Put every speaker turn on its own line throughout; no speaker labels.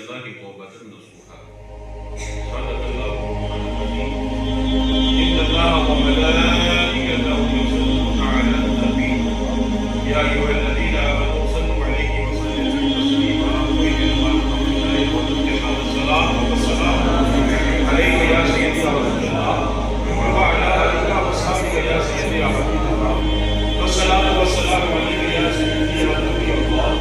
الله توبة نصوحا. صدق الله مولانا العظيم. إن الله وملائكته يصلون على النبي يا أيها الذين آمنوا صلوا عليه وسلموا تسليما. الصلاة والسلام عليك يا سيدي يا رسول الله وعلى آلك وأصحابك يا سيدي يا حبيب الله. والصلاة والسلام عليك يا سيدي يا نبي الله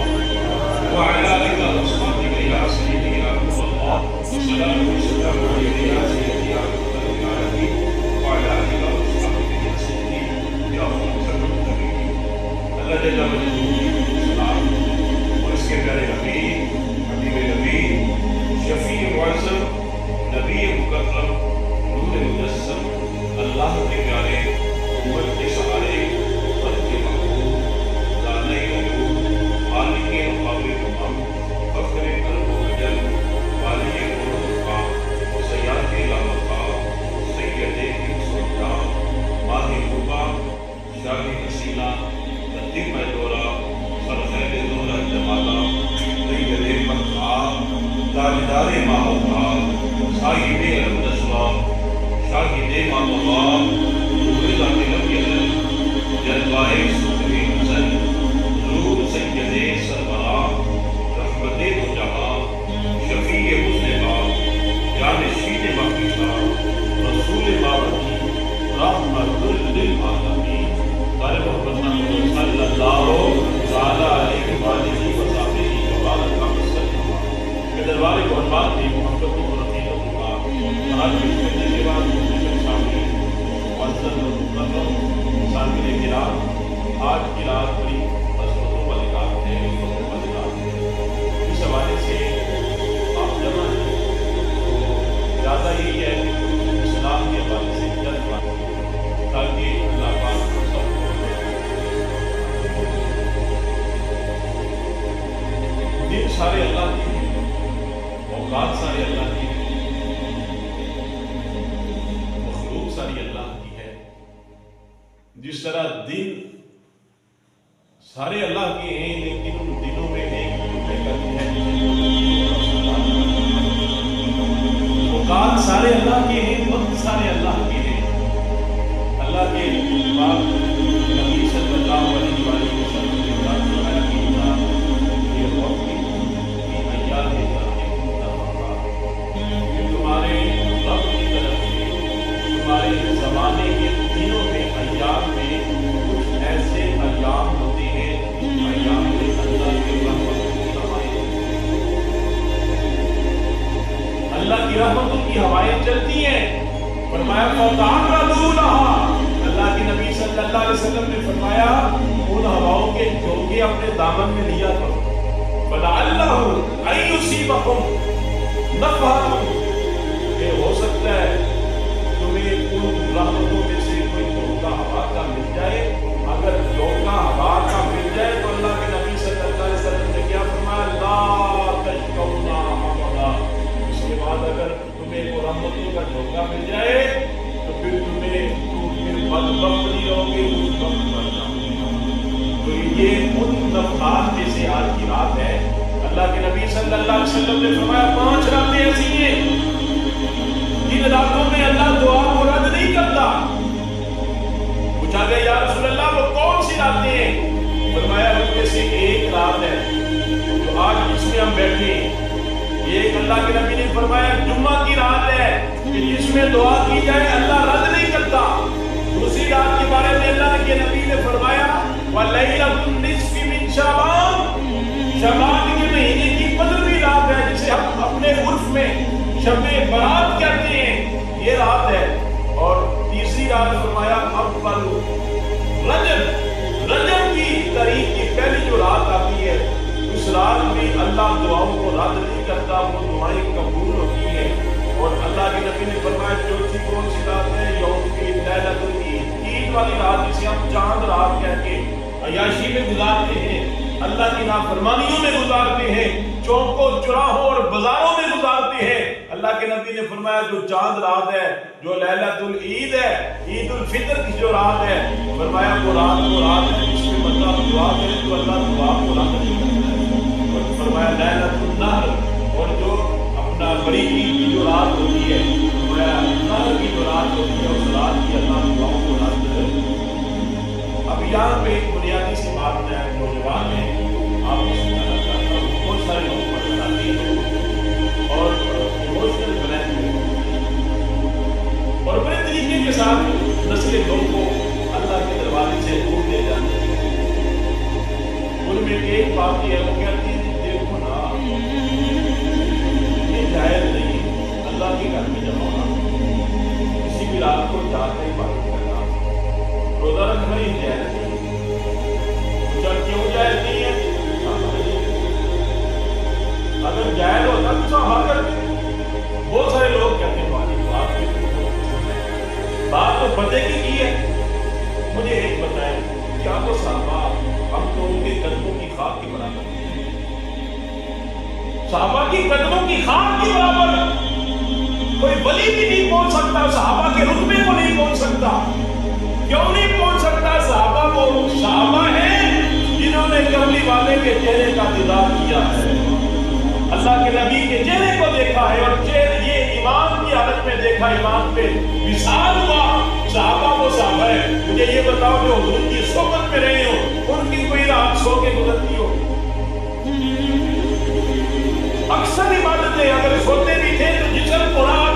وعلى آلك وأصحابك يا سيدي يا رسول الله. والصلاة والسلام عليك يا سيدي يا رب العالمين وعلى آلك وأصحابك يا سيدي يا خاتم النبيين. اللہ جل وجلہ السلام اور اس کے پیارے حبیب حبیب نبی شفیع معظم نبی مکرم نور مجسم اللہ کے پیارے امت کے سہارے خود کے محبوب دانۂ غیوب خالق مقام تمام فخر قلب و وجل والی قرب مقام سیاد لامقام سید انس و جان ماہ قربا شاہ حسینہ رتب دورہ سرخیر دورہ جمالہ سید مقام تاجدار ماحول صاحب النسوہ شاہد ماں ذات الابیض جلوائے صبح حسن نور سید سربراہ رحمت دو جہاں شفیع مذنباں جانشین مخفیہ رسول بابتی رحمت للعالمین طالب محمد صلی اللہ علیہ وآلہ وصحبہ وبارک وسلم کے دربار قربان کی محبت و رفیق اللہ آج کے بعد سامنے معزز و مکرم سامنے کرام آج کی رات بڑی عظمتوں والی رات ہے اس حوالے سے آپ جمع ہیں تو ارادہ یہی ہے کہ اسلام کے حوالے سے جلد بات تاکہ اللہ پاک سب دن سارے اللہ کی اوقات سارے اللہ کی مخلوق ساری اللہ کی ہے. جس طرح دن سارے اللہ کے ہیں لیکن ان دنوں میں ایک حقیقت ہے. اوقات سارے اللہ کے ہیں وقت سارے اللہ کے ہیں. اللہ کے پاک نبی صلی اللہ علیہ وسلم نے فرمایا کہ یہ وقت کی ایام ہے تمہارے رب کی طرف سے تمہارے زمانے کے دنوں میں ایام میں کچھ ایسے ایام ہوتے ہیں جن ایام میں اللہ کے رحمتوں کی ہوائیں اللہ کی رحمتوں کی ہوائیں چلتی ہیں. فرمایا فَتَعَرَّضُوا لَهَا اللہ کے نبی صلی اللہ علیہ وسلم نے فرمایا ان ہواؤں کے جھونکے اپنے دامن میں لیا کرو. فَلَعَلَّهُ أَن يُصِيبَكُمْ نَفْحَةٌ کہ ہو سکتا ہے تمہیں ان رحمتوں میں سے کوئی جھونکا ہوا کا مل جائے. اگر جھونکا ہوا کا مل جائے تو اللہ کے نبی صلی اللہ علیہ وسلم نے کیا فرمایا لا تشکونا ابدا. اس کے بعد اگر تمہیں وہ رحمتوں کا جھونکا مل جائے تو پھر تمہیں بدبخت نہیں رہو گے اس وقت بن جاؤ گے. تو یہ ان نفحات میں سے آج کی رات ہے. اللہ کے نبی صلی اللہ علیہ وسلم نے فرمایا 5 راتیں ایسی ہیں جن راتوں میں اللہ دعا کو رد نہیں کرتا. پوچھا گیا یا رسول اللہ وہ کون سی راتیں ہیں؟ فرمایا ان میں سے ایک رات ہے جو آج جس میں ہم بیٹھے ہیں. ایک اللہ کے نبی نے فرمایا جمعہ کی رات ہے کہ جس میں دعا کی جائے اللہ رد نہیں کرتا. دوسری رات کے بارے میں اللہ کے نبی نے فرمایا وَلَيْلَةُ النِّصْفِ مِنْ شَعْبَانَ شعبان کے مہینے کی 15ویں رات ہے جسے ہم اپنے عرف میں شب برات کہتے ہیں. یہ رات ہے. اور تیسری رات فرمایا اول رجب کی تاریخ کی پہلی جو رات آتی ہے اس رات میں اللہ دعاؤں کو رد نہیں کرتا. وہ دعائیں قبول ہوتی ہیں. اور اللہ کے نبی نے فرمایا چوتھی کون سی رات ہے؟ یوم العید لیلۃ العید عید والی رات جسے ہم چاند رات کہہ کے عیاشی میں گزارتے ہیں اللہ کی نافرمانیوں میں گزارتے ہیں چوکوں چراہوں اور بازاروں میں گزارتے ہیں. اللہ کے نبی نے فرمایا جو چاند رات ہے جو لیلۃ العید ہے عید الفطر کی جو رات ہے فرمایا وہ رات ہے جس میں بندہ دعا کرے تو اللہ دعا کو رد نہیں کرتا ہے. اور فرمایا لیلۃ النحر اور جو بڑی عید کی جو رات ہوتی ہے، نہر کی جو رات ہوتی ہے، اس رات کی اللہ دعاؤں کو رات ہے۔ اب یہاں پہ ایک بنیادی سی بات ہے، نوجوان ہے، آپ کو سمجھانا چاہتا ہوں، بہت سارے لوگ پڑھاتے ہیں اور ایموشنل بلین اور بڑے طریقے کے ساتھ نسل لوگ کو اللہ کے دروازے سے دور لے جاتے ہیں۔ ان میں ایک بات یہ ہے، وہ کہتی ہے دیکھو نا، یہ جائز نہیں اللہ کے گھر میں جمع ہونا، کسی بھی رات کو جاتے ہی بات کرنا، روزہ رکھنا ہی جائز نہیں۔ پوچھا کیوں جائز نہیں ہے؟ اگر جائز ہوتا تو صحابہ کرتے۔ بہت سارے لوگ کہتے ہیں بات تو پتے کی ہے۔ مجھے ایک بتائیں، کیا وہ صحابہ ہم تو ان کے قدموں کی خاک کے برابر ہیں؟ صحابہ کی قدموں کی خاک کے برابر کوئی ولی بھی نہیں پہنچ سکتا، صحابہ کے رتبے کو نہیں پہنچ سکتا۔ کیوں نہیں پہنچ سکتا؟ صحابہ وہ صحابہ ہیں جنہوں نے کملی والے کے چہرے کا دیدار کیا ہے، اللہ کے نبی کے چہرے کو دیکھا ہے اور یہ ایمان کی حالت میں دیکھا، ایمان پہ وصال ہوا۔ صحابہ وہ صحابہ ہے۔ مجھے یہ بتاؤ جو حضور کی صحبت میں رہے ہو، ان کی کوئی رات سو کے گزرتی ہو؟ اکثر عبادتیں اگر سوتے بھی تھے تو جسم کو رات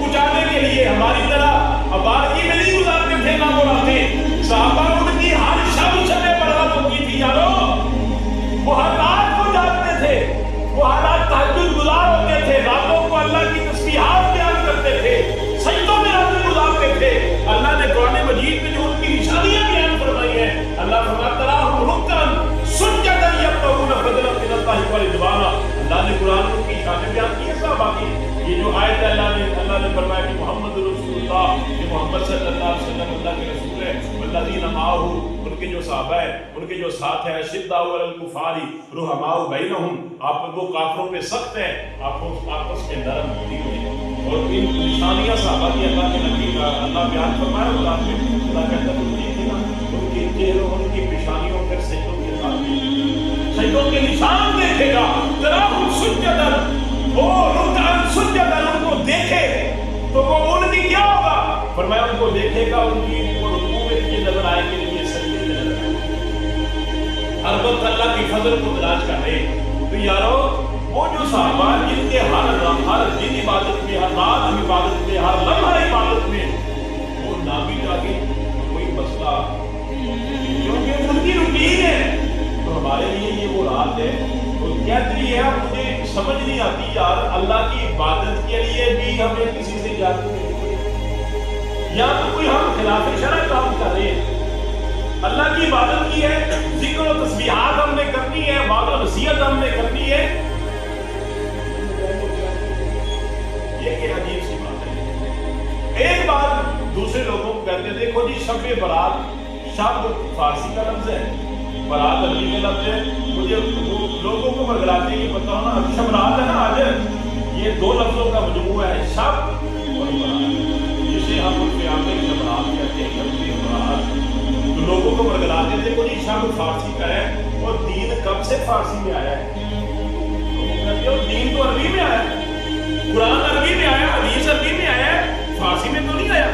اجاڑنے کے لیے ہماری طرح ابارگی میں نہیں گزارتے تھے، نہ بولاتے۔ صحابہ ان کی ہر شب برات ہوتی تھی یارو، وہ ہر رات کو جاگتے تھے، وہ ہر رات تہجد گزار ہوتے تھے، راتوں کو اللہ کی تسبیحات بیان کرتے تھے، سجدوں میں راتیں گزارتے تھے۔ اللہ نے قرآن مجید میں جو ان کی نشانیاں بیان فرمائی ہیں، اللہ فرماتا رہا رکعن سجدا یبتغون فضلا من اللہ ورضوانا۔ اللہ نے قرآن میں ان کی نشانیاں بیان کی ہیں صحابہ کی۔ یہ جو آیت ہے اللہ نے فرمایا کہ محمد رسول اللہ، کہ محمد صلی اللہ علیہ وسلم اللہ کے رسول ہے، والذین معہ، ان کے جو صحابہ ہیں، ان کے جو ساتھ ہیں، شداء علی الکفار رحماء بینہم، آپ وہ کافروں پہ سخت ہیں، آپس میں نرم ہوتی ہوئی۔ اور ان نشانیاں صحابہ کی اللہ کے نبی کا اللہ بیان فرمایا قرآن میں۔ اللہ کہتا ہے ان کے چہروں، ان کی پیشانیوں پر سجدوں کے ساتھ سجدوں کے نشان دیکھے گا۔ تراہم سجدن، وہ رکعن سجدن، ان کو دیکھے تو وہ ان کی کیا ہوگا؟ فرمایا ان کو دیکھے گا، ان کی رکوع میں یہ نظر آئے گی، یہ سجدے میں نظر آئے گی، ہر وقت اللہ کی فضل کو تلاش کر رہے۔ تو یارو وہ جو صحابہ جن کے ہر دن عبادت میں، ہر رات عبادت میں، ہر لمحہ عبادت میں وہ نہ بھی جاگے کوئی مسئلہ، کیونکہ ان کی روٹین ہے۔ تو ہمارے لیے یہ وہ رات ہے، وہ کہتی ہے مجھے سمجھ نہیں آتی یار، اللہ کی عبادت کے لیے بھی ہمیں کسی سے اجازت نہیں، یا تو کوئی ہم خلاف شرع کام کر رہے ہیں۔ اللہ کی عبادت کی ہے، ذکر و تسبیحات ہم نے کرنی ہے، وعظ و نصیحت ہم نے کرنی ہے، یہ کہ عجیب سی بات ہے۔ ایک بات دوسرے لوگوں کو کہتے ہیں، دیکھو جی شب برات، شب فارسی کا لفظ ہے، برات عربی کا لفظ ہے، مجھے لوگوں کو برگلاتے یہ بتاؤ نا، شب رات ہے نا آج، یہ دو لفظوں کا مجموعہ ہے، شب اور برات، جسے ہم ان پہ آتے ہیں شب رات کہتے ہیں، شب برات۔ تو لوگوں کو برگلاتے ہیں، دیکھو جی شب فارسی کا ہے، اور دین کب سے فارسی میں آیا ہے؟ کہتے ہیں دین تو عربی میں آیا ہے، قرآن عربی میں آیا، حدیث عربی میں آیا ہے، فارسی میں تو نہیں آیا۔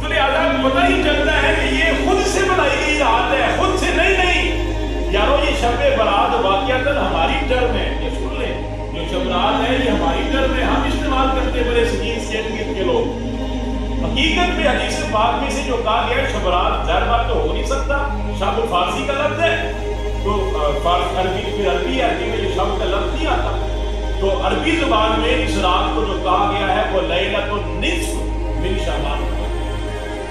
تو لہٰذا پتہ ہی چلتا ہے کہ یہ خود سے بنائی گئی رات ہے، خود سے نہیں یارو۔ یہ شب برات واقعتاً ہماری ٹرم ہے، یہ سن لیں، جو شب رات ہے یہ ہماری ٹرم ہے، ہم استعمال کرتے بڑے سنگین سیٹ کے لوگ۔ حقیقت میں حدیث پاک میں سے جو کہا گیا ہے شب رات، ظاہر بات تو ہو نہیں سکتا، شب فارسی کا لفظ ہے، تو عربی میں یہ شب کا لفظ نہیں آتا۔ تو عربی زبان میں اس رات کو جو کہا گیا ہے وہ لیلۃ النصف من شعبان،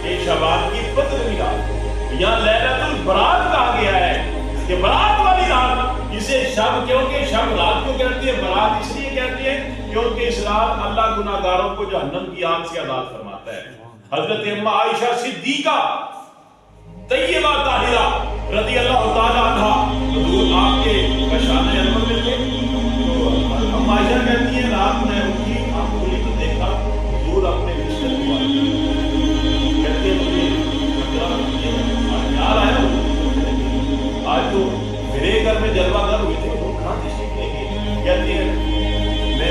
یہ شعبان کی 15ویں رات، یا لیلۃ البرات کہا گیا ہے، یہ برات والی رات، جسے شب، کیونکہ شب رات کو کہتے ہیں، برات اس لیے کہتے ہیں کیونکہ اس رات اللہ گناہگاروں کو جہنم کی آگ سے آزاد فرماتا ہے۔ حضرت اماں عائشہ صدیقہ طیبہ طاہرہ رضی اللہ تعالی عنہا، حضور آپ کے بشان انور میں تھے، تو ہم عائشہ کہتی ہیں رات میں اٹھی، آپ کو تو دیکھا حضور اپنے بستر کو کہتے ہیں مجھے خیال آیا آج تو میرے گھر میں جلوہ گر ہوئی تھی، وہ کہاں تشریف لے گئے؟ کہتے ہیں میں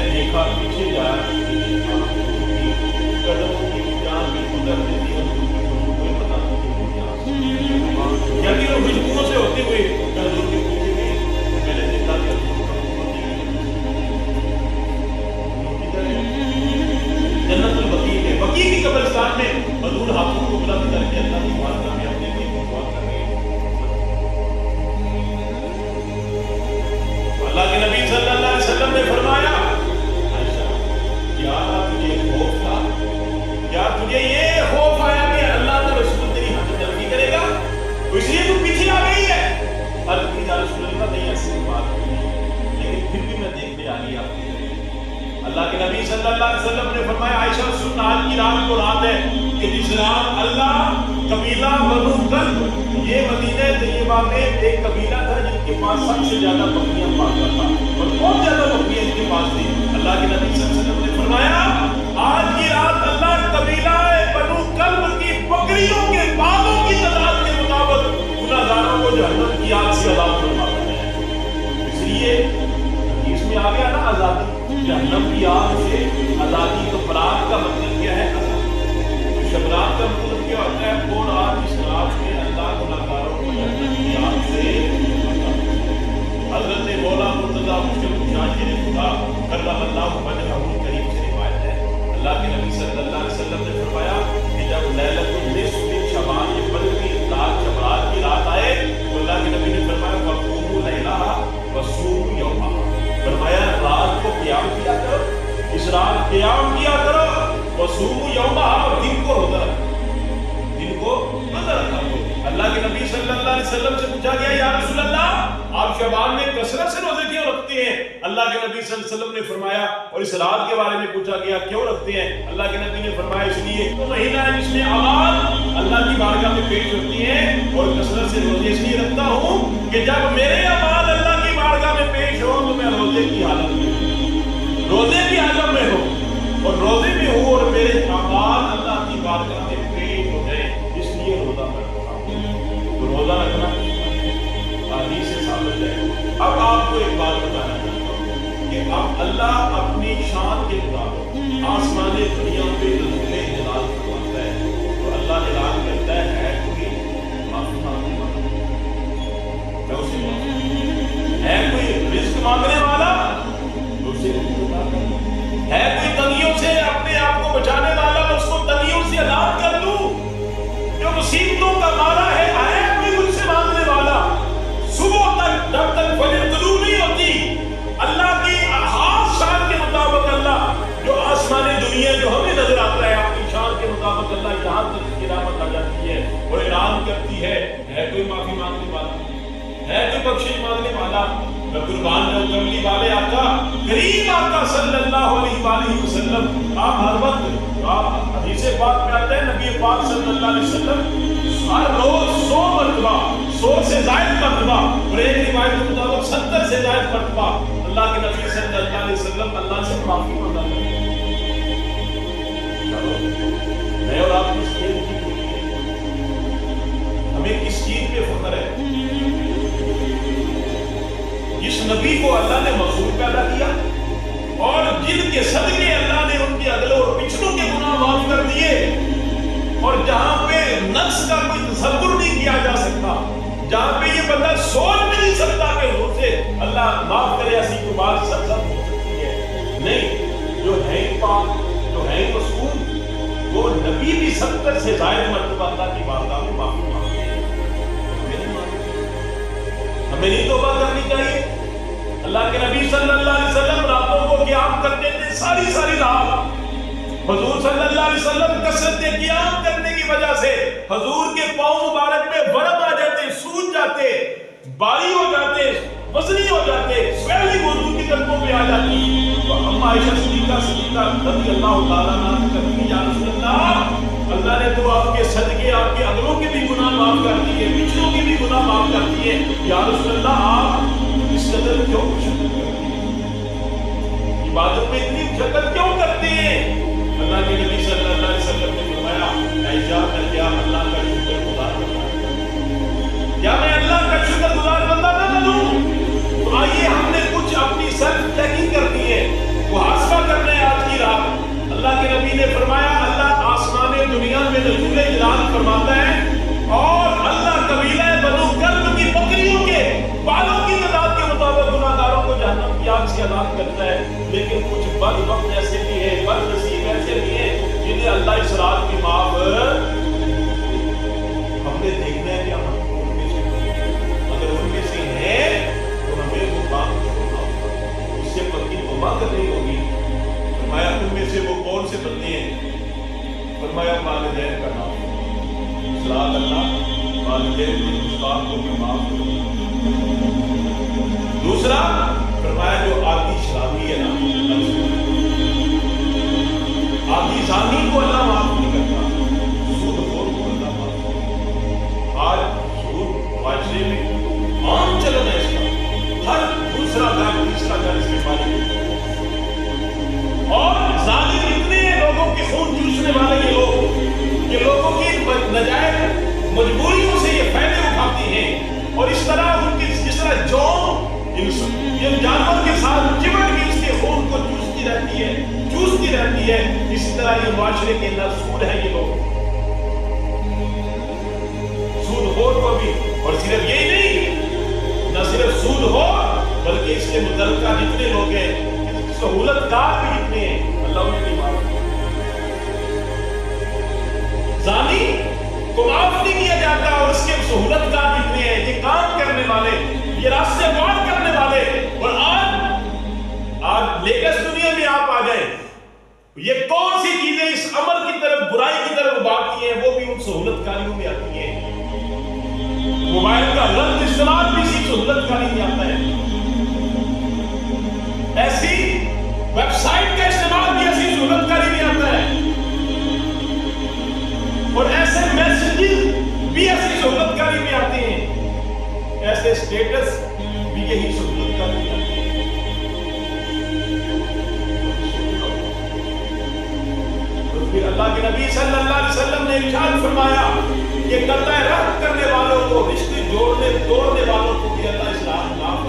نے اللہ کی بارگاہ میں اپنے لیے دعا کرنی ہے. اللہ کے نبی صلی اللہ علیہ وسلم نے فرمایا عائشہ کیا تجھے خوف تھا، کیا تجھے یہ خوف آیا کہ اللہ کا رسول تیری حاجت جلدی کرے گا تو اس لیے تو پیچھے آ گئی ہے؟ عرض کی یا رسول اللہ نہیں ایسی بات نہیں، لیکن پھر بھی میں دیکھنے آ گئی آپ کی. اللہ کے نبی صلی اللہ علیہ وسلم نے فرمایا عائشہ سن آج کی رات کو رات ہے کہ جس رات اللہ قبیلہ بنو کلب، یہ مدینہ طیبہ میں ایک قبیلہ تھا جن کے پاس سب سے زیادہ بکریاں پالتا تھا اور بہت زیادہ بکریاں ان کے پاس تھی. اللہ کے نبی صلی اللہ علیہ وسلم نے فرمایا آج کی رات اللہ قبیلہ بنو کلب کی بکریوں کے بالوں کی تعداد کے مطابق گناہگاروں کو جہنم کی آگ سے عذاب فرماتا ہے. اس لیے اس میں آ گیا نا آزادی، جہنم کی آگ سے آزادی. تو برات کا مطلب کیا ہے؟ شبرات کا مطلب کیا ہوتا ہے؟ اور آج اس رات میں اللہ گناہگاروں کو جہنم کی آگ سے. حضرت مولا مرتضیٰ مشکل شاہ خدا کرم اللہ وجہہ کریم سے روایت ہے اللہ کے نبی صلی اللہ علیہ وسلم نے فرمایا کہ جب لیلۃ النصف من شعبان یہ بدر کی رات شبرات کی رات آئے تو اللہ کے نبی نے فرمایا وقوموا لیلہا وصوموا یومہا، فرمایا رات کو قیام کیا کرو، اس رات قیام کیا کرو، وصوموا یومہا، دن کو روزہ رکھو، دن کو روزہ رکھو. اللہ کے نبی صلی اللہ علیہ وسلم سے پوچھا گیا یا رسول اللہ آپ شعبان میں کثرت سے روزے کیوں رکھتے ہیں؟ اللہ کے نبی صلی اللہ علیہ وسلم نے فرمایا، اور اس رات کے بارے میں پوچھا گیا کیوں رکھتے ہیں؟ اللہ کے نبی نے فرمایا اس لیے تو مہینہ ہے جس میں اعمال اللہ کی بارگاہ میں پیش ہوتی ہیں، اور کثرت سے روزے اس لیے رکھتا ہوں کہ جب میرے اعمال اللہ کی بارگاہ میں پیش ہوں تو میں روزے کی حالت میں ہوں، روزے کی حالت میں ہوں اور روزے میں ہوں اور میرے اعمال اللہ کی بارگاہ میں پیش ہو جائیں، اس لیے روزہ میں رکھتا ہوں. تو روزہ رکھنا حدیث سے ثابت ہے. اب آپ کو ایک بات بتانا چاہتا ہوں کہ اب اللہ اپنی شان کے مطابق آسمان دنیا پہ نزول جلال فرماتا ہے تو اللہ اعلان کرتا ہے کوئی معافی مانگنے والا، میں اسے معافی، ہے کوئی رزق مانگنے والا تو اسے رزق عطا کر، ہے کوئی تنگیوں سے اپنے آپ کو بچانے والا اس کو تنگیوں سے آزاد کر دوں، جو مصیبتوں کا مارا ہے کوئی مجھ سے مانگنے والا. صبح تک جب تک فجر طلوع نہیں ہوتی اللہ کی خاص شان کے مطابق اللہ جو آسمان دنیا جو ہمیں نظر آتا ہے اپنی شان کے مطابق اللہ یہاں تک کی رحمت آ جاتی ہے اور اعلان کرتی ہے کوئی معافی مانگنے والا، ہے کوئی بخشش مانگنے والا. میں قربان جاؤں کملی والے آقا کریم آقا صلی اللہ علیہ وآلہ وسلم آپ ہر وقت آپ حدیث پاک میں آتا ہے نبی پاک صلی اللہ علیہ وسلم ہر روز 100 مرتبہ 100 سے زائد مرتبہ اور ایک روایت کے مطابق 70 سے زائد مرتبہ اللہ کے نبی صلی اللہ علیہ وسلم اللہ سے معافی مانگا کرتے ہیں. میں اور آپ کس چیز کی ہمیں کس چیز پہ فخر ہے؟ جس نبی کو اللہ نے مغفور پیدا کیا اور جن کے صدقے اللہ نے ان کے اگلوں اور پچھلوں کے گناہ معاف کر دیے، اور جہاں پہ نقص کا کوئی تصور نہیں کیا جا سکتا، جہاں پہ یہ بندہ سوچ بھی نہیں سکتا کہ حضور سے اللہ معاف کرے ایسی کوئی بات سب ہو سکتی ہے نہیں. جو ہے پاک جو ہے مسعود وہ نبی بھی 70 سے زائد مرتبہ اللہ کی بارگاہ میں معافی مانگتے ہیں. ہمیں نہیں توبہ کرنی چاہیے. اللہ کے نبی صلی اللہ علیہ وسلم راتوں کو قیام کرتے تھے ساری رات. حضور صلی اللہ علیہ وسلم کثرت قیام کرنے کی وجہ سے حضور کے پاؤں مبارک میں ورم آ جاتے، سوج جاتے، باری ہو جاتے، وزنی ہو جاتے، سویلنگ حضور کی قدموں پہ آ جاتی. تو ہم عائشہ صدیقہ رضی اللہ تعالیٰ عنہا کہتی یا رسول اللہ نے تو آپ کے صدقے آپ کے اگلوں کے بھی گناہ معاف کر دیے، پچھلوں کے بھی گناہ معاف کر دیے، یا رسول اللہ آپ اس قدر کیوں مشقت کرتے ہیں؟ عبادت میں اتنی مشقت کیوں کرتے ہیں؟ اللہ کے نبی صلی اللہ علیہ وسلم نے فرمایا عائشہ میں کیا اللہ کا شکر گزار بنوں؟ کیا میں اللہ کا شکر گزار بندہ نہ بنوں؟ تو آئیے ہم نے کچھ اپنی سیلف چیکنگ کرنی ہے، محاسبہ کرنا ہے آج کی رات. اللہ کے نبی نے فرمایا اللہ آسمان دنیا میں نزول جلال فرماتا ہے اور اللہ قبیلہ بنو کلب کی بکریوں کے بالوں کی تعداد کے مطابق گناہگاروں کو جہنم کی آگ سے آزاد کرتا ہے. لیکن کچھ بد وقت ایسے بھی ہیں، بد نصیب ایسے بھی ہیں جنہیں اللہ اس رات کی معاف توبہ کرنی ہوگی. فرمایا ان میں سے وہ کون سے بندے ہیں؟ فرمایا والدین کا نام، اصلاح کرنا، والدین کے گستاخ کو بھی معاف کرنا. دوسرا فرمایا جو آدھی شرابی ہے نا، آدھی زانی کو اللہ معاف نہیں کرتا، سود خور کو اللہ معاف کرتا. آج سود معاشرے میں عام چلن ہے، اس کا ہر دوسرا گھر تیسرا گھر اس کے مالک. اور ظالم اتنے لوگوں کے خون چوسنے والے یہ لوگ کہ لوگوں کی ناجائز مجبوریوں سے یہ فائدے اٹھاتے ہیں، اور اس طرح ان کی جس طرح یہ جانور کے ساتھ چمٹ کے اس کے خون کو چوستی رہتی ہے، اسی طرح یہ معاشرے کے اندر سود ہے. یہ لوگ سود خور کو بھی، اور صرف یہی نہیں، نہ صرف سود ہو بلکہ اس کے متعلقہ جتنے لوگ ہیں، سہولت کار بھی اتنے ہیں، اللہ انہیں نہیں معاف. زانی کو معاف نہیں کیا جاتا، اور اس کے سہولت کار اتنے ہیں، یہ کام کرنے والے، یہ راستے پار کرنے والے. اور آج لیٹسٹ دنیا میں آپ آ گئے، یہ کون سی چیزیں اس امر کی طرف، برائی کی طرف بھاگتی ہیں، وہ بھی ان سہولت کاریوں میں آتی ہیں. موبائل کا غلط استعمال بھی اسی سہولت کاری میں آتا ہے. ایسی ویب سائٹ کا استعمال بھی ایسی سہولت کاری میں آتا ہے، اور ایسے میسیجز بھی ایسی سہولت کاری میں آتے ہیں، ایسے اسٹیٹس بھی یہی سہولت کاری میں آتے ہیں. تو پھر اللہ کے نبی صلی اللہ علیہ وسلم نے ارشاد فرمایا کہ قطع رحم کرنے والوں کو، رشتے توڑنے والوں کو بھی اللہ اسلام معاف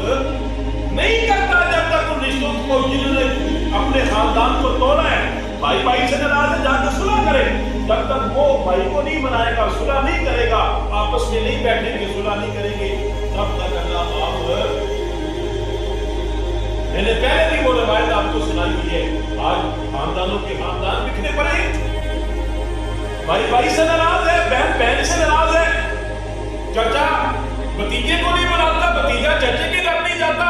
نہیں کرتا جب تک ان رشتوں کو جنہوں نے اپنے خاندان کو توڑا ہے. بھائی بھائی سے ناراض ہے، جا کے صلح کرے. جب تک وہ بھائی کو نہیں منائے گا، صلح نہیں کرے گا، آپس میں نہیں بیٹھیں گے، صلح نہیں کریں گے، تب تک اللہ معاف. میں نے پہلے بھی وہ روایت آپ کو سنائی دی ہے. آج خاندانوں کے خاندان بکھرے پڑے ہیں، بھائی بھائی سے ناراض ہے، بہن بہن سے ناراض ہے، چچا بھتیجے کو نہیں مناتا، بھتیجا چچے کے گھر نہیں جاتا،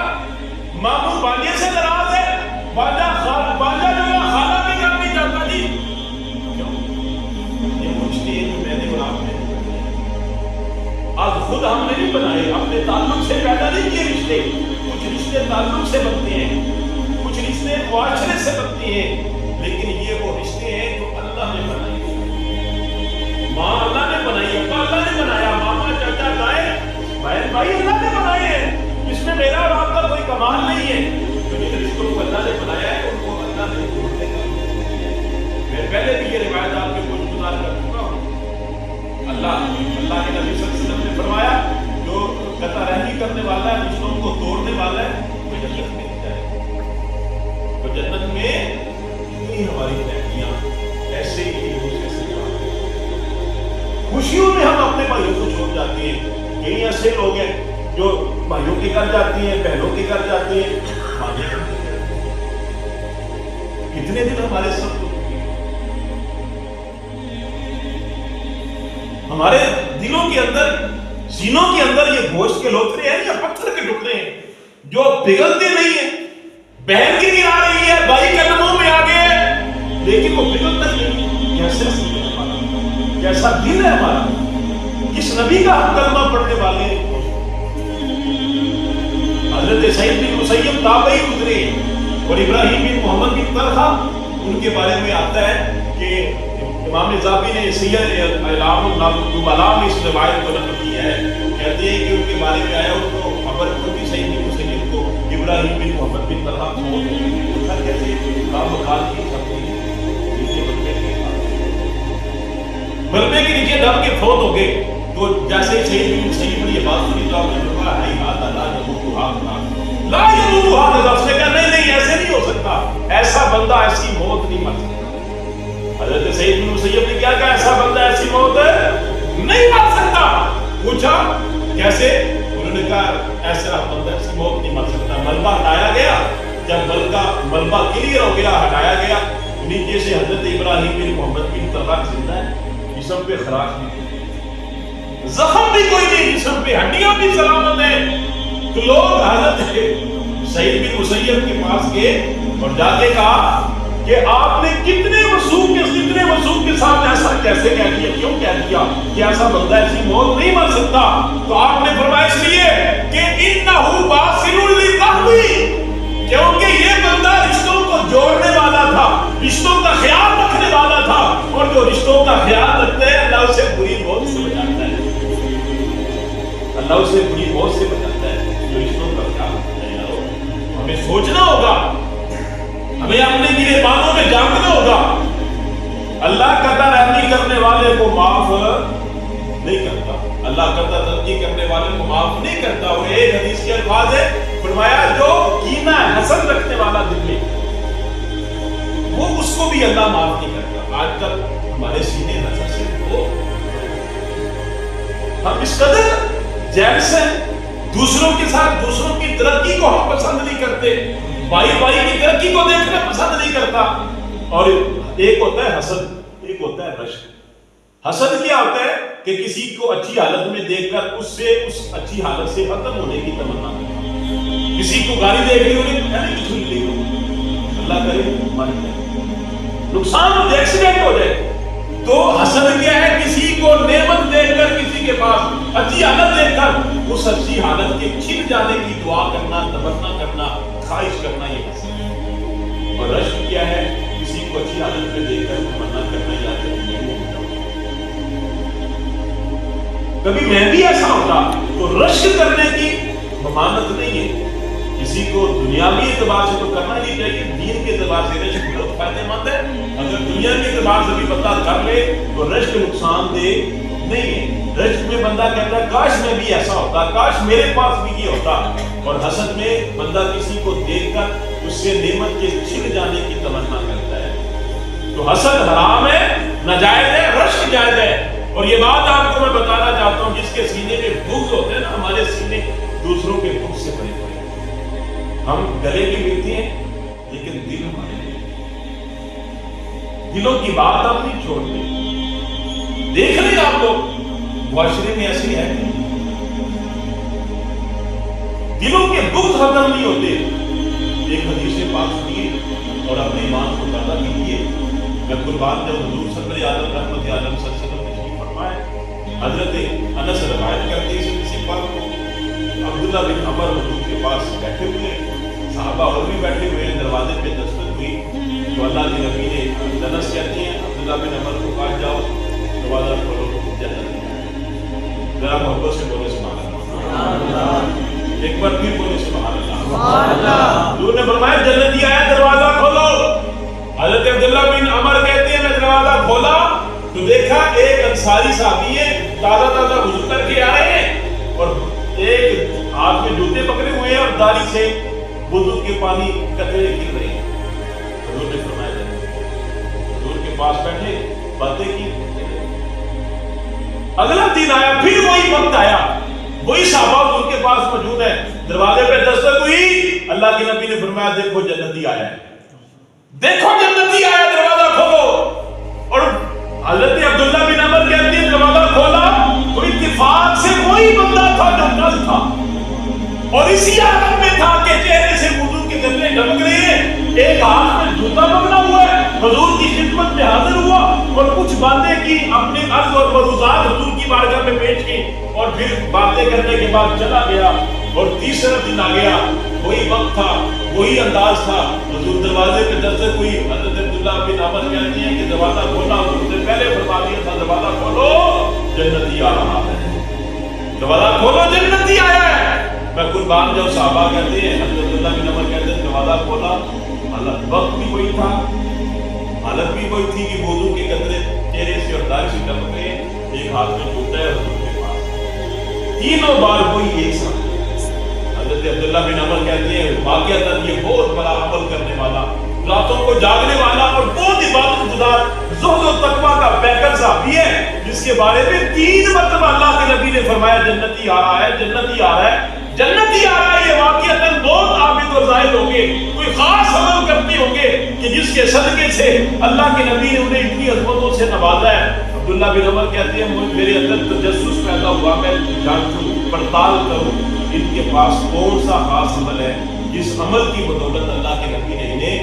ماموں بانجے سے ناراض ہے، بانجا جو ہے خالہ کے گھر نہیں جاتا. جی کیوں؟ یہ رشتے جو میں نے اور آپ نے آج خود ہم نے نہیں بنائے، اپنے تعلق سے پیدا نہیں کیے رشتے. کچھ رشتے تعلق سے بنتے ہیں، کچھ رشتے معاشرے سے بنتے ہیں، لیکن یہ وہ رشتے ہیں جو اللہ نے بنائے. ماں اللہ نے بنائی، ابا اللہ نے بنایا، ماما چچا دائیں بہن بھائی اللہ نے بنائے ہیں. اس میں میرا اور آپ کا کوئی کمال نہیں ہے. جن رشتوں کو اللہ نے بنایا ہے ان کو اللہ نے توڑنے کا. میں پہلے بھی یہ روایت آپ کے کچھ گزار کر چکا ہوں. اللہ کے نبی صلی اللہ علیہ وسلم نے فرمایا جو قطع رحمی کرنے والا ہے، رشتوں کو توڑنے والا ہے، وہ جنت میں نہیں جائے گا. تو جنت میں اتنی ہماری نیکیاں ایسے ہی خوشیوں میں ہم اپنے بھائیوں کو چھوڑ جاتے ہیں. یہی ایسے لوگ ہیں جو بھائیوں کے گھر جاتی ہیں، بہنوں کے گھر جاتے ہیں، کتنے دن ہمارے سب ہمارے دلوں کے اندر، سینوں کے اندر یہ گوشت کے لوتھڑے ہیں یا پتھر کے ٹکڑے ہیں جو پگھلتے نہیں ہیں. بہن کی گرا رہی ہے، بھائی کے منہ میں آ گئے، لیکن وہ پگھلتا نہیں. کیسا دل ہے ہمارا. کس نبی کا ہم کلمہ پڑھنے والے ہیں؟ حضرت سعید بن مسیب تابعی اترے، اور ابراہیم بن محمد بن طلحہ ان کے بارے میں آتا ہے کہ امام ذہبی نے سیر اعلام النبلاء میں اس روایت کو نقل کیا ہے. کہتے ہیں کہ ان کے بارے میں آیا، ان کو خبر ہوتی سعید بن مسیب کو ابراہیم بن محمد بن طلحہ کو کیسے کام کال کی ملبے کے نیچے دب کے فوت ہو گئے. تو جیسے سعید بن مسیب نے یہ بات سنی تو آپ نے فرمایا ہے بات اللہ لا یموت هذا. اس نے کہا نہیں ایسے نہیں ہو سکتا، ایسا بندہ ایسی موت نہیں مر سکتا. حضرت سعید بن مسیب نے کیا کہا؟ ایسا بندہ ایسی موت نہیں مر سکتا. پوچھا کیسے؟ انہوں نے کہا ایسا بندہ ایسی موت نہیں مر سکتا. ملبہ ہٹایا گیا، جب ملبہ کلیئر ہو گیا، ہٹایا گیا، نیچے سے حضرت ابراہیم بن محمد بن طلحہ زندہ ہے، جسم پہ خراش نہیں، زخم بھی کوئی نہیں، جسم پہ ہڈیاں بھی سلامت ہیں. تو لوگ حضرت سعید بن مسیب کے پاس گئے اور جا کے کہا کہ آپ نے کتنے وثوق کے ساتھ ایسا کیسے کہہ دیا، کیوں کہہ دیا کہ ایسا بندہ ایسی موت نہیں مر سکتا؟ تو آپ نے فرمایا اس لیے کہ انہ باصل للرحم، کیونکہ یہ بندہ رشتوں کو جوڑنے والا تھا، رشتوں کا خیال رکھنے والا تھا، اور جو رشتوں کا خیال رکھتا ہے اللہ اسے بری موت سے بچاتا ہے، اللہ اسے بری موت سے بچاتا ہے جو رشتوں کا خیال رکھتا ہے۔ ہمیں سوچنا ہوگا، ہمیں اپنے گریبانوں میں جاننا ہوگا، اللہ قطع رحمی کرنے والے کو معاف نہیں کرتا، اللہ قطع ترقی کرنے والے کو معاف نہیں کرتا۔ اور ایک حدیث کے الفاظ ہے، فرمایا جو کینہ حسد رکھنے والا دل میں وہ اس کو بھی اللہ معاف نہیں کرتا۔ آج کل ہمارے سینے حسد سے ہو، ہم اس قدر جیلس ہیں، دوسروں کے ساتھ دوسروں کی ترقی کو ہم پسند نہیں کرتے، بھائی بھائی کی ترقی کو دیکھنا پسند نہیں کرتا۔ اور ایک ہوتا ہے حسد، ایک ہوتا ہے رشک۔ حسد کیا ہوتا ہے کہ کسی کو اچھی حالت میں دیکھ کر اس اچھی حالت سے ختم ہونے کی تمنا کرنا، کسی کو گاڑی دیکھ رہی ہونے کچھ نہیں ہو، اللہ کرے مر جائے، نقصان ہو جائے، ایکسیڈنٹ ہو جائے۔ تو حسد کیا ہے؟ کسی کو نعمت دیکھ کر، کسی کے پاس اچھی حالت دیکھ کر اس اچھی حالت کے چھن جانے کی دعا کرنا، تمنا کرنا، خواہش کرنا، یہ حسد ہے۔ اور رشک کیا ہے؟ کسی کو اچھی حالت میں دیکھ کر تمنا کرنا، یا کبھی میں بھی ایسا ہوتا تو رشک کرنے کی ممانعت نہیں ہے۔ کسی کو دنیاوی اعتبار سے تو کرنا نہیں چاہیے، دین کے اعتبار سے رشک بہت فائدہ مند ہے۔ اگر دنیا کے اعتبار سے بھی بندہ کر لے تو رشک نقصان دہ نہیں ہے۔ رشک میں بندہ کہتا ہے کاش میں بھی ایسا ہوتا، کاش میرے پاس بھی یہ ہوتا۔ اور حسد میں بندہ کسی کو دیکھ کر اس سے نعمت کے چھن جانے کی تمنا کرتا ہے۔ تو حسد حرام ہے، ناجائز ہے، رشک جائز ہے۔ اور یہ بات آپ کو میں بتانا چاہتا ہوں، جس کے سینے میں بغض ہوتے ہیں نا، ہمارے سینے دوسروں کے بغض سے بھرے ہوئے ہیں، ہم گلے بھی ملتے ہیں لیکن دل ہمارے نہیں، دلوں کی بات ہم نہیں چھوڑتے۔ دیکھ لیں آپ لوگ معاشرے میں ایسی ہے، دلوں کے بغض ختم نہیں ہوتے۔ ایک حدیث پاک سنیے اور اپنے ایمان کو زیادہ کیجیے۔ میں قربان جب حضور صلی اللہ علیہ وسلم رحمت عالم صلی اللہ علیہ وسلم حضرت انس روایت کرتے ہیں کسی پاک کو، عبداللہ بن عمر حضور کے پاس بیٹھے ہوئے ہیں، صحابہ اور بھی بیٹھے ہوئے ہیں، دروازے پہ دستک ہوئی تو اللہ کے نبی نے انس کہتے ہیں عبداللہ بن عمر کو کہا جاؤ دروازہ کھولو، جنت ہے۔ ذرا محبت سے بولے سبحان اللہ، ایک بار پھر بولے سبحان اللہ۔ حضور نے فرمایا جنتی آیا، دروازہ کھولو۔ حضرت عبداللہ بن عمر کہتے ہیں میں دروازہ کھولا تو دیکھا ایک انصاری صحابی ہے، تازہ تازہ وضو کر کے آئے ہیں اور ایک ہاتھ میں جوتے پکڑے ہوئے ہیں اور داڑھی سے وضو کے پانی قطرے گر رہے ہیں۔ حضور نے فرمایا حضور کے پاس بیٹھے باتیں کی۔ اگلا دن آیا، پھر وہی وقت آیا، وہی صحابہ حضور کے پاس موجود ہے، دروازے پہ دستک ہوئی، اللہ کے نبی نے فرمایا دیکھو جنتی آیا ہے، دیکھو جنتی آیا، دروازہ کھولو۔ اور حضرت عبداللہ بن عمر کہتے ہیں دروازہ کھولا تو اتفاق سے وہی بندہ تھا جو کل تھا اور اسی حالت میں تھا کہ چہرے سے وضو کے قطرے ڈھلک رہے ہیں، ایک ہاتھ میں جوتا پکڑا ہوا ہے، حضور کی خدمت میں حاضر ہوا اور کچھ باتیں کی، اپنے عرض اور مروزات حضور کی بارگاہ میں پیش کی اور پھر باتیں کرنے کے بعد چلا گیا۔ اور تیسرا دن آ گیا، وہی وقت تھا، وہی انداز تھا، حضور دروازے پہ دستک ہوئی، حضرت عبداللہ بن عمر کہتے ہیں کہ دروازہ کھولا، حضور نے پہلے فرما دیا تھا دروازہ کھولو جنتی آ رہا ہے، دروازہ کھولو جنتی آیا ہے۔ میں قربان جاؤں، صحابہ کہتے ہیں حضرت عبداللہ بن عمر کہتے ہیں دروازہ کھولا، حالت وقت بھی وہی تھا، حالت بھی وہی تھی کہ وضو کے قطرے چہرے سے اور داڑھی سے ٹپک رہے ہیں، ایک ہاتھ میں جوتا ہے حضور کے پاس، تینوں بار کوئی ایک ساتھ۔ حضرت عبداللہ بن عمر کہتے ہیں واقعتاً یہ بہت بڑا عمل کرنے والا، راتوں کو جاگنے والا اور بہت عبادت گزار، زہد و تقویٰ کا پیکر صحابی ہے، جس کے بارے میں 3 مرتبہ اللہ کے نبی نے فرمایا جنتی آ رہا ہے، جنتی آ رہا ہے، جنتی آ رہا ہے۔ یہ واقعتاً بہت عابد اور زاہد ہوں گے، کوئی خاص عمل کرتے ہوں گے کہ جس کے صدقے سے اللہ کے نبی نے انہیں اتنی عظمتوں سے نوازا ہے۔ عبداللہ بن عمر کہتے ہیں میرے اندر تجسس پیدا ہوا، میں جانچوں پڑتال کروں ان کے پاس کون سا خاص عمل ہے
جس عمل کی بدولت اللہ کے نبی نے انہیں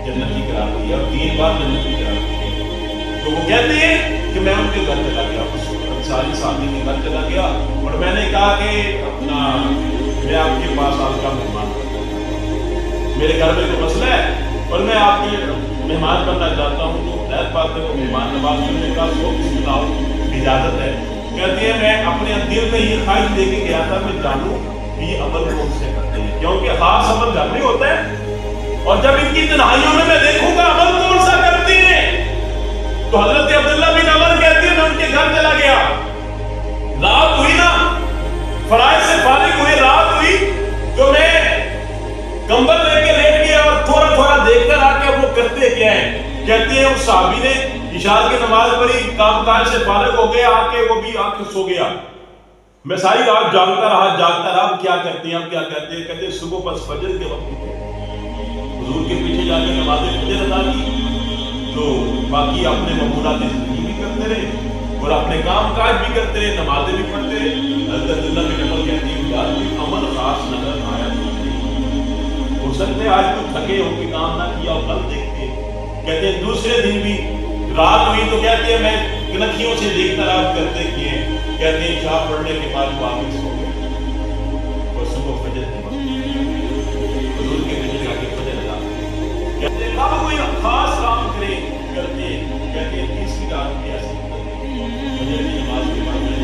جنتی قرار دیا، 3 بار جنتی قرار دیا۔ تو وہ کہتے ہیں کہ میں ان کے گھر چلا گیا، انصاری صحابی کے گھر چلا گیا اور میں نے کہا کہ میں آپ کے پاس آپ کا مہمان کرتا ہوں، میرے گھر میں تو مسئلہ ہے اور میں آپ کے مہمان کرنا چاہتا ہوں، تو ظاہر بات ہے وہ مہمان نواز کرنے کا اجازت ہے۔ کہتے ہیں میں اپنے دل میں یہ خواہش لے کے گیا تھا میں جانوں کہ یہ عمل کون سے کرتے ہیں، کیونکہ خاص عمل گھر میں ہوتا ہے اور جب ان کی تنہائیوں میں دیکھوں گا عمل کون سا کرتے ہیں۔ تو حضرت عبداللہ بن عمر کہتے ہیں میں ان کے گھر چلا گیا، رات ہوئی نا، فرائض سے فارغ ہوئے، رات ہوئی تو میں کمبل لے کے لیٹ گیا اور تھوڑا تھوڑا دیکھ کر آ کے وہ کرتے کیا ہے۔ کہتے ہیں اس صحابی نے عشاء کی نماز پڑھی، کام کاج سے فارغ ہو گیا، آ کے وہ بھی آ کے سو گیا۔ میں ساری رات جاگتا رہا، کیا کرتے ہیں ہم کیا کرتے ہیں؟ کہتے ہیں صبح بس فجر کے وقت حضور کے پیچھے جا کے نماز فجر ادا کی، تو باقی اپنے معمولات زندگی بھی کرتے رہے اور اپنے کام کاج بھی کرتے رہے، نمازیں بھی پڑھتے رہے۔ حضرت عبداللہ بن عمر کہتے ہیں یار کوئی عمل خاص نظر آیا، ہو سکتا ہے آج تو تھکے ہو کے کام نہ کیا اور کل دیکھتے۔ کہتے ہیں دوسرے دن بھی رات ہوئی تو کہتے ہیں میں گنکھیوں سے دیکھتا رہا کرتے کیے۔ کہتے ہیں عشاء پڑھنے کے بعد واپس ہو گئے اور صبح فجر کے وقت حضور کے پیچھے جا کے فجر ادا۔ کہتے ہیں اب کوئی خاص کام کرے کرتے، کہتے ہیں تیسری رات بھی ایسی فجر کی نماز کے بعد میں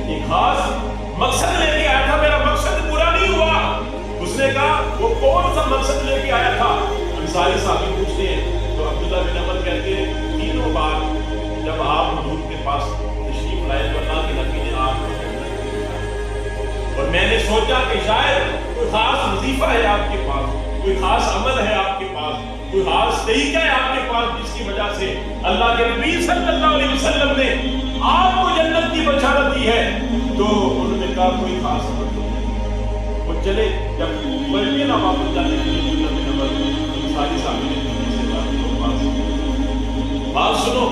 ایک خاص مقصد لے کے آیا تھا، میرا مقصد پورا نہیں ہوا۔ اس نے کہا وہ کون سا مقصد لے کے آیا تھا؟ انصاری صحابی پوچھتے ہیں تو عبداللہ بن عمر کہتے ہیں 3 بار جب آپ حضور کے پاس تشریف لائے تو اللہ کے نبی نے آپ کو اور میں نے سوچا کہ شاید کوئی خاص وظیفہ ہے آپ کے پاس، کوئی خاص عمل ہے آپ کے پاس، کوئی خاص طریقہ ہے آپ کے پاس جس کی وجہ سے اللہ کے نبی صلی اللہ علیہ وسلم نے آپ کو جنت کی بشارت دی ہے۔ تو انہوں نے کہا کوئی خاص عمل تو نہیں۔ وہ چلے جب پلٹے نہ واپس جانے کے لیے ساری صحابی نے بات سنو،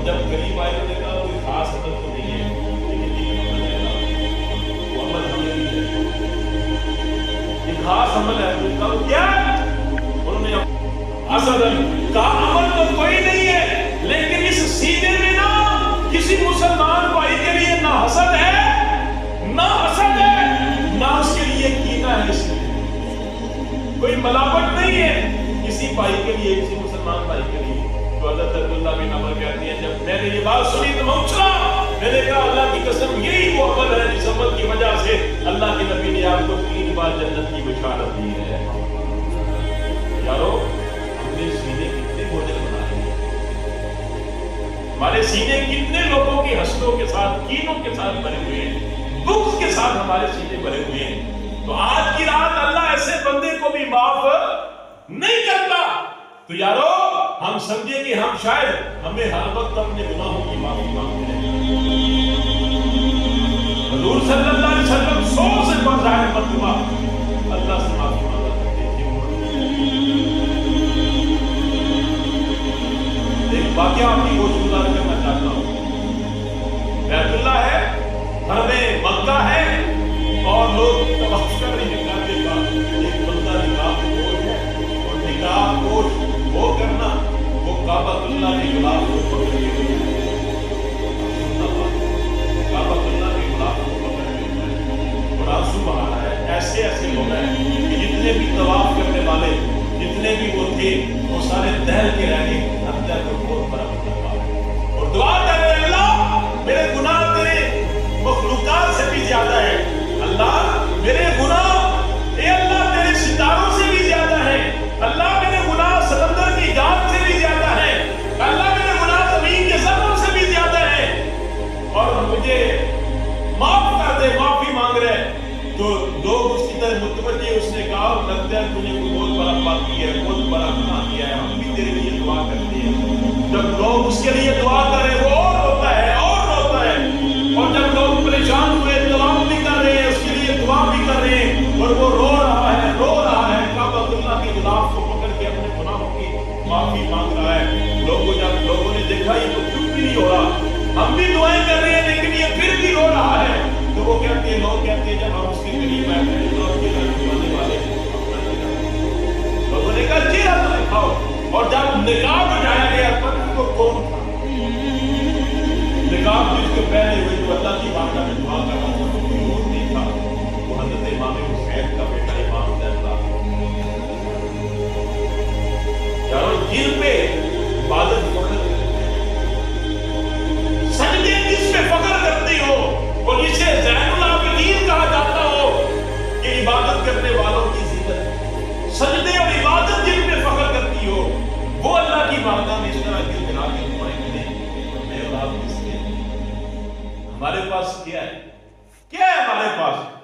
جب قریب آئے تو نے کہا کوئی خاص عمل تو نہیں ہے لیکن ایک عمل ہے، وہ عمل ہمیں نہیں ہے، ایک خاص عمل ہے۔ وہ کیا؟ انہوں نے حسدن کہا عمل تو کوئی نہیں ہے لیکن اس سینے میں نہ کسی مسلمان بھائی کے لیے نہ حسد ہے نہ حسد ہے نہ اس کے لیے کینہ ہے، اس میں کوئی ملاوٹ نہیں ہے کسی بھائی کے لیے، کسی مسلمان بھائی کے لیے۔ تو حضرت عبداللہ بن عمر کہتے ہیں جب میں نے یہ بات سنی تو میں اچھلا، میں نے کہا اللہ کی قسم یہی وہ عمل ہے جس عمل کی وجہ سے اللہ کے نبی نے آپ کو 3 بار جنت کی بشارت دی ہے۔ یارو اپنے سینے کتنے بوجھل بنائے ہیں، ہمارے سینے کتنے لوگوں کی حسدوں کے ساتھ، کینوں کے ساتھ بھرے ہوئے ہیں، بغض کے ساتھ ہمارے سینے بھرے ہوئے ہیں۔ تو آج کی رات اللہ ایسے بندے کو بھی معاف نہیں کرتا۔ تو یارو ہم سمجھے کہ ہم شاید ہمیں ہر وقت اپنے گناہوں کی معافی مانگتے ہیں۔ حضور صلی اللہ علیہ وسلم 100 سے بڑھ مرتبہ اللہ سے معافی مانگا کرتے تھے۔ ایک واقعہ آپ کی گوشت گزار کرنا چاہتا ہوں۔ بیت اللہ ہے، حرم مکہ ہے اور لوگ طواف کر رہے ہیں کعبے کا، ایک بندہ نکاح پوش ہے اور نکاح پوش وہ کرنا وہ کعبۃ اللہ کے غلاف کو پکڑ کے کعبۃ اللہ کے غلاف کو پکڑ کے اور آنسو بہا رہا ہے۔ ایسے ایسے لوگ ہیں کہ جتنے بھی طواف کرنے والے جتنے بھی وہ تھے وہ سارے دہل کے رہ گئے، حتیٰ کہ بہت بڑا مطلب اور دعا کر رہے اللہ میرے گناہ تیرے مخلوقات سے بھی زیادہ ہے، اللہ میرے گناہ اے اللہ تیرے ستاروں سے بھی زیادہ ہے، اللہ میرے گناہ سمندر کی جان سے بھی زیادہ ہے، اللہ میرے گناہ زمین کے ذروں سے بھی زیادہ ہے اور مجھے معاف کر دے۔ معافی مانگ رہے تو لوگ اس کی طرف متوجہ، اس نے کہا لگتا ہے تجھے کوئی بہت بڑا پاپ کیا ہے، بہت بڑا گناہ کیا ہے، ہم بھی تیرے لیے دعا کرتے ہیں۔ جب لوگ اس کے لیے دعا کرے وہ اور روتا ہے اور روتا ہے، اور جب لوگ پریشان ہوئے دعا بھی کر رہے ہیں، اس کے لیے دعا بھی کر رہے ہیں اور وہ رو رہا ہے کعبۃ اللہ کے غلاف کو پکڑ کے اپنے گناہوں کی معافی مانگ رہا ہے۔ جب لوگوں نے دیکھا یہ تو چپ بھی نہیں ہو رہا، ہم بھی دعائیں کر رہے ہیں لیکن یہ پھر بھی رو رہا ہے، تو وہ کہتے ہیں، لوگ کہتے ہیں جب ہم اس کے قریب آئے ہیں تو آپ کے گھر چھپانے والے اپنا چہرہ، لوگوں نے کہا چہرہ تو دکھاؤ، اور جب نقاب ہٹایا گیا پتہ تو کون تھا؟ نقاب جس کے پہلے ہوئے جو اللہ کی بارگاہ میں دعا کر رہا تھا، کوئی اور نہیں تھا، وہ حضرت امام حسین کا بیٹا امام زینب۔ یارو جن پہ عبادت فخر سجدے جس پہ فخر کرتی ہو اور جسے زین العابدین کہا جاتا ہو کہ عبادت کرنے والوں کی زینت، سجدے اور عبادت جن پہ فخر کرتی ہو، وہ اللہ کی بارگاہ میں اس طرح کے گرا کے دعائیں کریں اور میں اور آپ کس کے؟ ہمارے پاس کیا ہے؟ کیا ہے ہمارے پاس؟